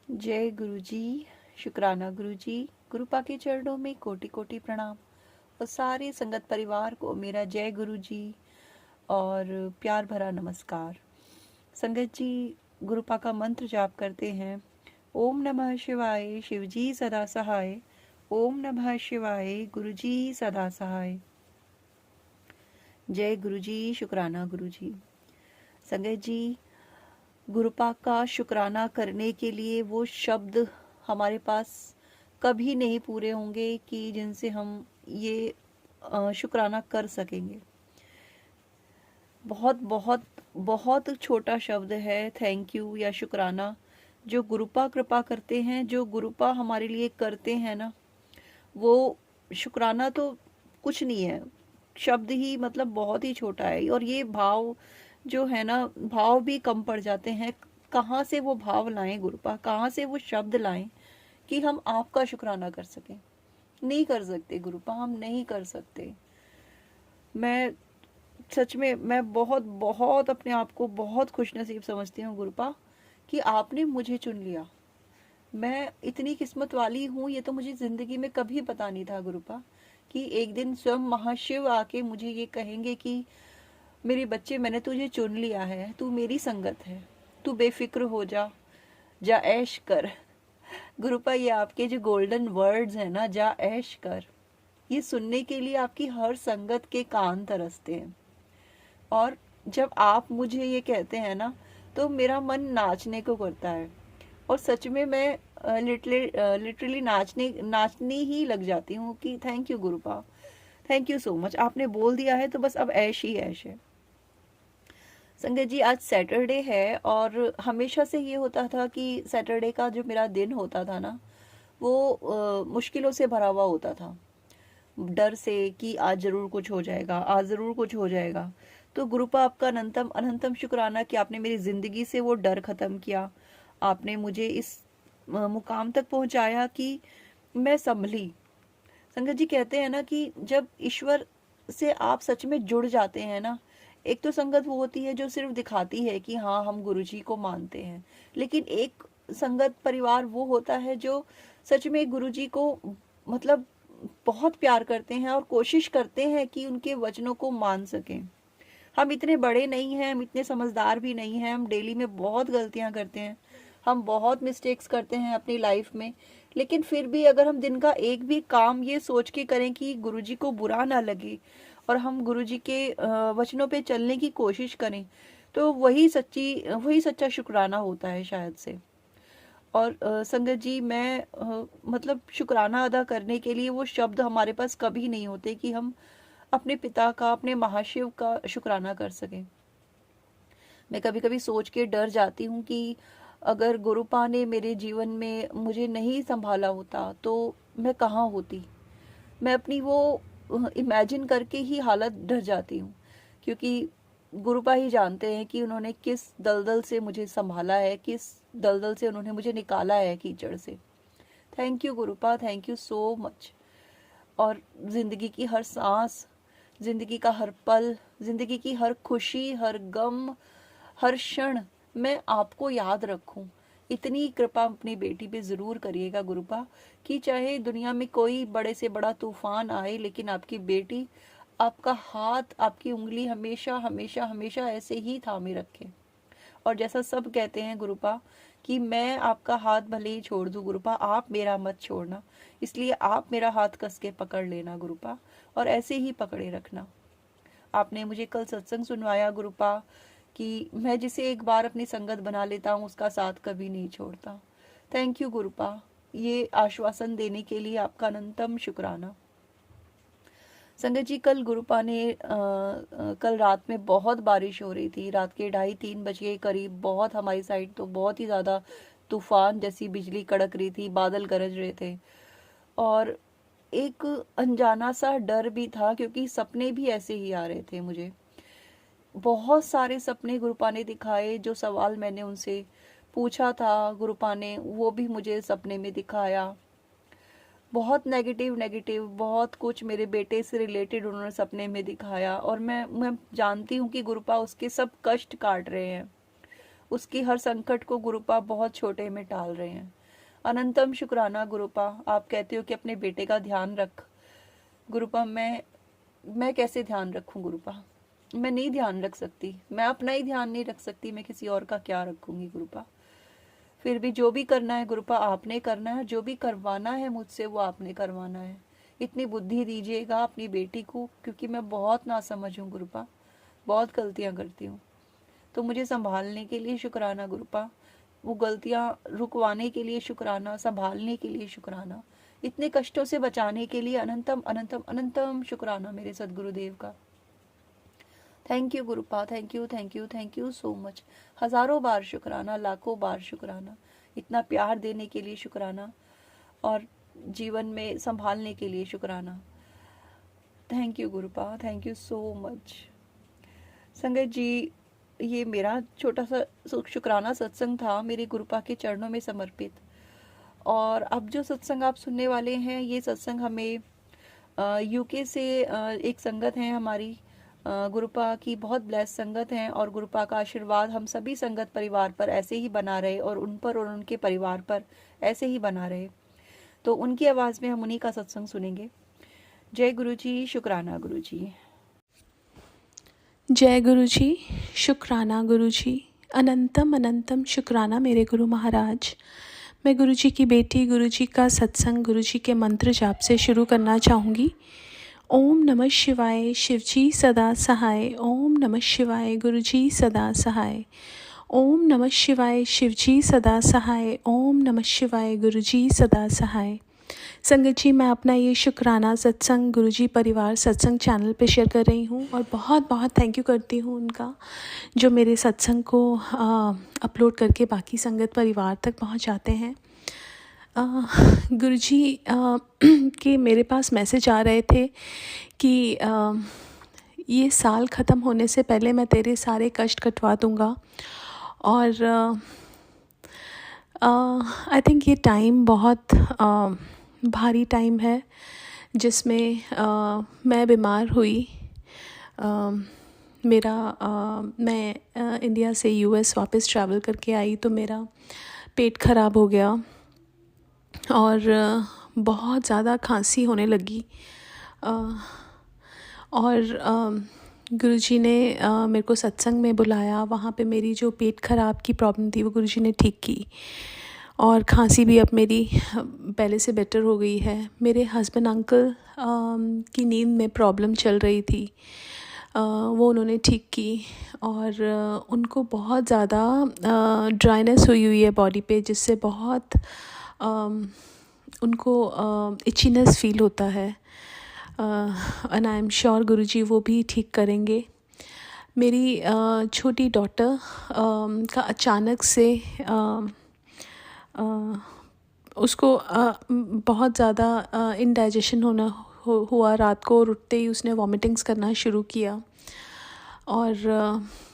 जय गुरु जी। शुक्राना गुरु जी। गुरुपा के चरणों में कोटि कोटि प्रणाम और सारे संगत परिवार को मेरा जय गुरु जी और प्यार भरा नमस्कार। संगत जी, गुरुपा का मंत्र जाप करते हैं। ओम नमः शिवाय, शिव जी सदा सहाय। ओम नमः शिवाय, गुरु जी सदा सहाय। जय गुरु जी। शुक्राना गुरु जी। संगत जी, गुरुपा का शुक्राना करने के लिए वो शब्द हमारे पास कभी नहीं पूरे होंगे कि जिनसे हम ये शुक्राना कर सकेंगे। बहुत बहुत बहुत छोटा शब्द है थैंक यू या शुक्राना। जो गुरुपा कृपा करते हैं, जो गुरुपा हमारे लिए करते हैं ना, वो शुक्राना तो कुछ नहीं है। शब्द ही मतलब बहुत ही छोटा है। और ये भाव जो है ना, भाव भी कम पड़ जाते हैं। कहाँ से वो भाव लाएं गुरुपा, कहाँ से वो शब्द लाएं कि हम आपका शुक्राना कर सकें। नहीं कर सकते गुरुपा, हम नहीं कर सकते। मैं सच में मैं बहुत बहुत अपने आप को बहुत खुशनसीब समझती हूँ गुरुपा कि आपने मुझे चुन लिया। मैं इतनी किस्मत वाली हूँ, ये तो मुझे जिंदगी में कभी पता नहीं था गुरुपा कि एक दिन स्वयं महाशिव आके मुझे ये कहेंगे कि मेरे बच्चे, मैंने तुझे चुन लिया है, तू मेरी संगत है, तू बेफिक्र हो जा, जा ऐश कर। गुरुपा, ये आपके जो गोल्डन वर्ड्स हैं ना, जा ऐश कर, ये सुनने के लिए आपकी हर संगत के कान तरसते हैं। और जब आप मुझे ये कहते हैं ना, तो मेरा मन नाचने को करता है। और सच में मैं लिटरली नाचने ही लग जाती हूँ कि thank you गुरुपा, thank you so much. आपने बोल दिया है तो बस अब ऐश ही ऐश है। संगत जी, आज सैटरडे है और हमेशा से ये होता था कि सैटरडे का जो मेरा दिन होता था ना, वो मुश्किलों से भरा हुआ होता था। डर से कि आज जरूर कुछ हो जाएगा, आज जरूर कुछ हो जाएगा। तो गुरुपा, आपका अनंतम अनंतम शुक्राना कि आपने मेरी जिंदगी से वो डर खत्म किया। आपने मुझे इस मुकाम तक पहुंचाया कि मैं संभली। संगत जी, कहते हैं ना कि जब ईश्वर से आप सच में जुड़ जाते हैं ना, एक तो संगत वो होती है जो सिर्फ दिखाती है कि हाँ हम गुरुजी को मानते हैं, लेकिन एक संगत परिवार वो होता है जो सच में गुरुजी को मतलब बहुत प्यार करते हैं और कोशिश करते हैं कि उनके वचनों को मान सकें। हम इतने बड़े नहीं हैं, हम इतने समझदार भी नहीं हैं, हम डेली में बहुत गलतियां करते हैं, हम बहुत मिस्टेक्स करते हैं अपनी लाइफ में। लेकिन फिर भी अगर हम दिन का एक भी काम ये सोच के करें कि गुरुजी को बुरा ना लगे और हम गुरुजी के वचनों पे चलने की कोशिश करें, तो वही सच्चा शुक्राना होता है शायद से। और संगत जी, मैं मतलब शुक्राना अदा करने के लिए वो शब्द हमारे पास कभी नहीं होते कि हम अपने पिता का, अपने महाशिव का शुक्राना कर सकें। मैं कभी कभी सोच के डर जाती हूँ कि अगर गुरुपा ने मेरे जीवन में मुझे नहीं संभाला होता तो मैं कहाँ होती। मैं अपनी वो इमेजिन करके ही हालत डर जाती हूँ, क्योंकि गुरुपा ही जानते हैं कि उन्होंने किस दलदल से मुझे संभाला है, किस दलदल से उन्होंने मुझे निकाला है, कीचड़ से। Thank you गुरुपा, thank you so much. और जिंदगी की हर सांस, जिंदगी का हर पल, जिंदगी की हर खुशी, हर गम, हर क्षण मैं आपको याद रखूं, इतनी कृपा अपनी बेटी पे जरूर करिएगा गुरुपा कि चाहे दुनिया में कोई बड़े से बड़ा तूफान आए, लेकिन आपकी बेटी आपका हाथ, आपकी उंगली हमेशा हमेशा हमेशा ऐसे ही थामे रखे। और जैसा सब कहते हैं गुरुपा कि मैं आपका हाथ भले ही छोड़ दूं गुरुपा, आप मेरा मत छोड़ना। इसलिए आप मेरा हाथ कस के पकड़ लेना गुरुपा, और ऐसे ही पकड़े रखना। आपने मुझे कल सत्संग सुनवाया गुरुपा कि मैं जिसे एक बार अपनी संगत बना लेता हूँ उसका साथ कभी नहीं छोड़ता। थैंक यू गुरुपा, ये आश्वासन देने के लिए आपका अनंतम शुक्राना। संगत जी, कल गुरुपा ने कल रात में बहुत बारिश हो रही थी। रात के 2:30-3 बजे के करीब बहुत, हमारी साइड तो बहुत ही ज़्यादा तूफान जैसी बिजली कड़क रही थी, बादल गरज रहे थे। और एक अनजाना सा डर भी था क्योंकि सपने भी ऐसे ही आ रहे थे मुझे। बहुत सारे सपने गुरुपा ने दिखाए, जो सवाल मैंने उनसे पूछा था गुरुपा ने वो भी मुझे सपने में दिखाया। बहुत नेगेटिव नेगेटिव बहुत कुछ मेरे बेटे से रिलेटेड उन्होंने सपने में दिखाया। और मैं जानती हूँ कि गुरुपा उसके सब कष्ट काट रहे हैं, उसकी हर संकट को गुरुपा बहुत छोटे में टाल रहे हैं। अनंतम शुक्राना गुरुपा, आप कहते हो कि अपने बेटे का ध्यान रख। गुरुपा मैं कैसे ध्यान रखूं गुरुपा? मैं नहीं ध्यान रख सकती, मैं अपना ही ध्यान नहीं रख सकती, मैं किसी और का क्या रखूंगी गुरुपा? फिर भी जो भी करना है गुरुपा आपने करना है, जो भी करवाना है मुझसे वो आपने करवाना है। इतनी बुद्धि दीजिएगा अपनी बेटी को, क्योंकि मैं बहुत नासमझ हूँ गुरुपा, बहुत गलतियाँ करती हूँ। तो मुझे संभालने के लिए शुक्राना गुरुपा, वो गलतियाँ रुकवाने के लिए शुक्राना, संभालने के लिए शुक्राना, इतने कष्टों से बचाने के लिए अनंतम अनंतम अनंतम शुक्राना मेरे सदगुरुदेव का। Thank you गुरुपा, thank you thank you thank you so much. हजारों बार शुक्राना, लाखों बार शुक्राना, इतना प्यार देने के लिए शुक्राना और जीवन में संभालने के लिए शुक्राना। Thank you गुरुपा, thank you so much. संगत जी, ये मेरा छोटा सा शुक्राना सत्संग था मेरे गुरुपा के चरणों में समर्पित। और अब जो सत्संग आप सुनने वाले हैं, ये सत्संग हमें यूके से एक संगत है हमारी, गुरुपा की बहुत ब्लेस संगत है, और गुरुपा का आशीर्वाद हम सभी संगत परिवार पर ऐसे ही बना रहे और उन पर और उनके परिवार पर ऐसे ही बना रहे। तो उनकी आवाज़ में हम उन्हीं का सत्संग सुनेंगे। जय गुरु जी, शुक्राना गुरु जी। जय गुरु जी, शुक्राना गुरु जी, अनंतम अनंतम शुक्राना मेरे गुरु महाराज। मैं गुरु जी की बेटी गुरु जी का सत्संग गुरु जी के मंत्र जाप से शुरू करना चाहूँगी। ओम नमः शिवाय, शिवजी सदा सहाय। ओम नमः शिवाय, गुरु जी सदा सहाय। ओम नमः शिवाय, शिवजी सदा सहाय। ओम नमः शिवाय, गुरु जी सदा सहाय। संगत जी, मैं अपना ये शुक्राना सत्संग गुरुजी परिवार सत्संग चैनल पे शेयर कर रही हूँ और बहुत बहुत थैंक यू करती हूँ उनका, जो मेरे सत्संग को अपलोड करके बाकी संगत परिवार तक पहुँचाते हैं। गुरुजी के मेरे पास मैसेज आ रहे थे कि ये साल ख़त्म होने से पहले मैं तेरे सारे कष्ट कटवा दूँगा। और आई थिंक ये टाइम बहुत भारी टाइम है जिसमें मैं बीमार हुई। मैं इंडिया से यूएस वापस ट्रैवल करके आई तो मेरा पेट ख़राब हो गया और बहुत ज़्यादा खांसी होने लगी। और गुरुजी ने मेरे को सत्संग में बुलाया। वहाँ पे मेरी जो पेट ख़राब की प्रॉब्लम थी वो गुरुजी ने ठीक की और खांसी भी अब मेरी पहले से बेटर हो गई है। मेरे हस्बैंड अंकल की नींद में प्रॉब्लम चल रही थी, वो उन्होंने ठीक की और उनको बहुत ज़्यादा ड्राइनेस हुई है बॉडी पे, जिससे बहुत उनको इचीनेस फील होता है। एंड आई एम श्योर गुरुजी वो भी ठीक करेंगे। मेरी छोटी डॉटर का अचानक से उसको बहुत ज़्यादा इंडाइजेशन हुआ रात को, और उठते ही उसने वॉमिटिंग्स करना शुरू किया और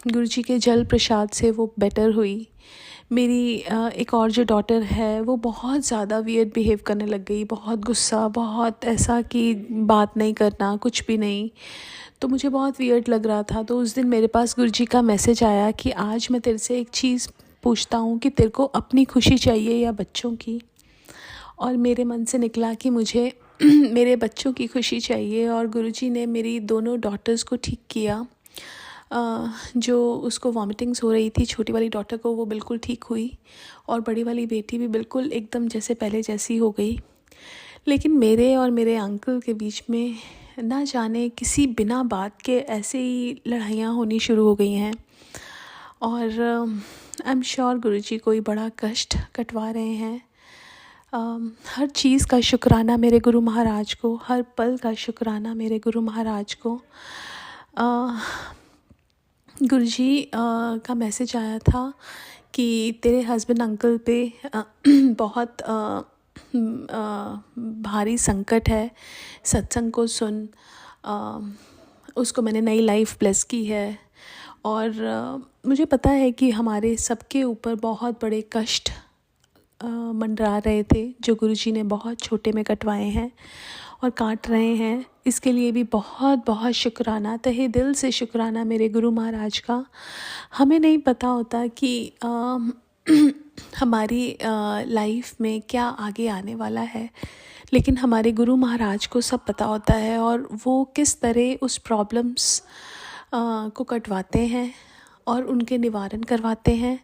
गुरुजी के जल प्रसाद से वो बेटर हुई। मेरी एक और जो डॉटर है वो बहुत ज़्यादा वियर्ड बिहेव करने लग गई, बहुत गुस्सा, बहुत ऐसा कि बात नहीं करना, कुछ भी नहीं। तो मुझे बहुत वियर्ड लग रहा था। तो उस दिन मेरे पास गुरुजी का मैसेज आया कि आज मैं तेरे से एक चीज़ पूछता हूँ कि तेरे को अपनी खुशी चाहिए या बच्चों की। और मेरे मन से निकला कि मुझे मेरे बच्चों की खुशी चाहिए, और गुरुजी ने मेरी दोनों डॉटर्स को ठीक किया। जो उसको वॉमिटिंग्स हो रही थी, छोटी वाली डॉटर को, वो बिल्कुल ठीक हुई और बड़ी वाली बेटी भी बिल्कुल एकदम जैसे पहले जैसी हो गई। लेकिन मेरे और मेरे अंकल के बीच में ना जाने किसी बिना बात के ऐसे ही लड़ाइयाँ होनी शुरू हो गई हैं। और आई एम श्योर गुरुजी कोई बड़ा कष्ट कटवा रहे हैं। हर चीज़ का शुक्राना मेरे गुरु महाराज को, हर पल का शुक्राना मेरे गुरु महाराज को। गुरुजी का मैसेज आया था कि तेरे हस्बैंड अंकल पे बहुत भारी संकट है, सत्संग को सुन। उसको मैंने नई लाइफ ब्लेस की है और मुझे पता है कि हमारे सबके ऊपर बहुत बड़े कष्ट मंडरा रहे थे, जो गुरुजी ने बहुत छोटे में कटवाए हैं और काट रहे हैं। इसके लिए भी बहुत बहुत शुक्राना, तहे दिल से शुक्राना मेरे गुरु महाराज का। हमें नहीं पता होता कि हमारी लाइफ में क्या आगे आने वाला है, लेकिन हमारे गुरु महाराज को सब पता होता है और वो किस तरह उस प्रॉब्लम्स को कटवाते हैं और उनके निवारण करवाते हैं।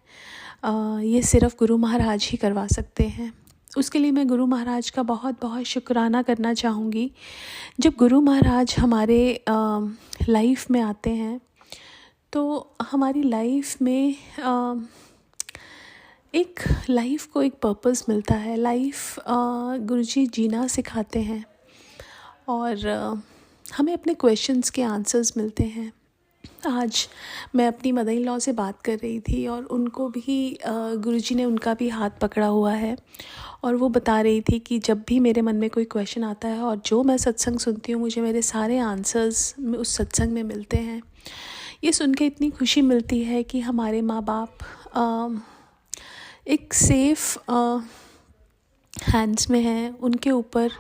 ये सिर्फ़ गुरु महाराज ही करवा सकते हैं। उसके लिए मैं गुरु महाराज का बहुत बहुत शुक्राना करना चाहूँगी। जब गुरु महाराज हमारे लाइफ में आते हैं तो हमारी लाइफ में एक लाइफ को एक पर्पस मिलता है। लाइफ गुरुजी जीना सिखाते हैं और हमें अपने क्वेश्चंस के आंसर्स मिलते हैं। आज मैं अपनी मदर इन लॉ से बात कर रही थी और उनको भी गुरुजी ने उनका भी हाथ पकड़ा हुआ है और वो बता रही थी कि जब भी मेरे मन में कोई क्वेश्चन आता है और जो मैं सत्संग सुनती हूँ, मुझे मेरे सारे आंसर्स उस सत्संग में मिलते हैं। ये सुन के इतनी खुशी मिलती है कि हमारे माँ बाप एक सेफ़ हैंड्स में हैं, उनके ऊपर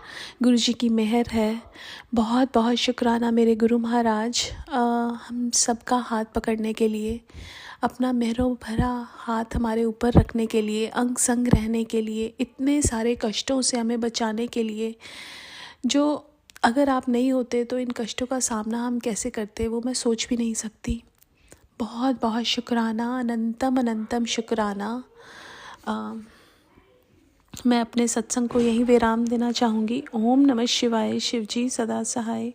गुरुजी की मेहर है। बहुत बहुत शुक्राना मेरे गुरु महाराज, हम सबका हाथ पकड़ने के लिए, अपना मेहरों भरा हाथ हमारे ऊपर रखने के लिए, अंग संग रहने के लिए, इतने सारे कष्टों से हमें बचाने के लिए, जो अगर आप नहीं होते तो इन कष्टों का सामना हम कैसे करते वो मैं सोच भी नहीं सकती। बहुत बहुत शुक्राना, अनंतम अनंतम शुक्राना। मैं अपने सत्संग को यहीं विराम देना चाहूँगी। ओम नमः शिवाय, शिवजी सदा सहाय।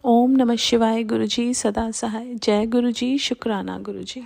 ओम नमः शिवाय, गुरुजी सदा सहाय। जय गुरुजी, शुक्राना गुरुजी।